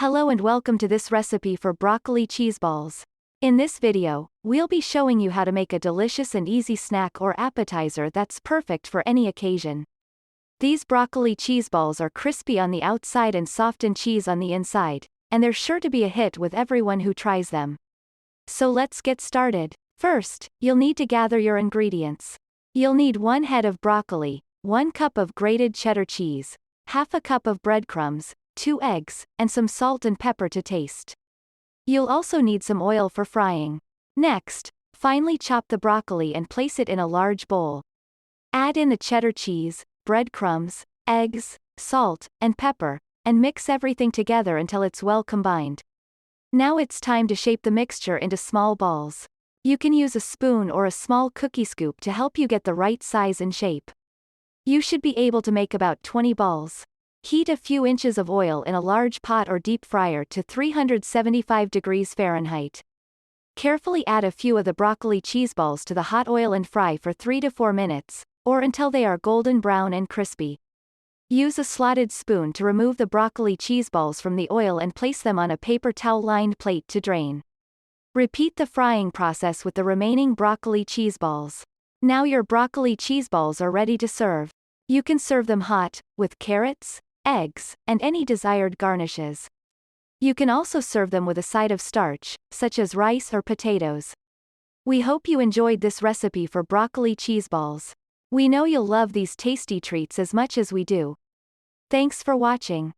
Hello and welcome to this recipe for broccoli cheese balls. In this video, we'll be showing you how to make a delicious and easy snack or appetizer that's perfect for any occasion. These broccoli cheese balls are crispy on the outside and soft and cheese on the inside, and they're sure to be a hit with everyone who tries them. So let's get started. First, you'll need to gather your ingredients. You'll need 1 head of broccoli, 1 cup of grated cheddar cheese, half a cup of breadcrumbs, 2 eggs, and some salt and pepper to taste. You'll also need some oil for frying. Next, finely chop the broccoli and place it in a large bowl. Add in the cheddar cheese, breadcrumbs, eggs, salt, and pepper, and mix everything together until it's well combined. Now it's time to shape the mixture into small balls. You can use a spoon or a small cookie scoop to help you get the right size and shape. You should be able to make about 20 balls. Heat a few inches of oil in a large pot or deep fryer to 375 degrees Fahrenheit. Carefully add a few of the broccoli cheese balls to the hot oil and fry for 3 to 4 minutes, or until they are golden brown and crispy. Use a slotted spoon to remove the broccoli cheese balls from the oil and place them on a paper towel-lined plate to drain. Repeat the frying process with the remaining broccoli cheese balls. Now your broccoli cheese balls are ready to serve. You can serve them hot, with carrots, eggs, and any desired garnishes. You can also serve them with a side of starch, such as rice or potatoes. We hope you enjoyed this recipe for broccoli cheese balls. We know you'll love these tasty treats as much as we do. Thanks for watching.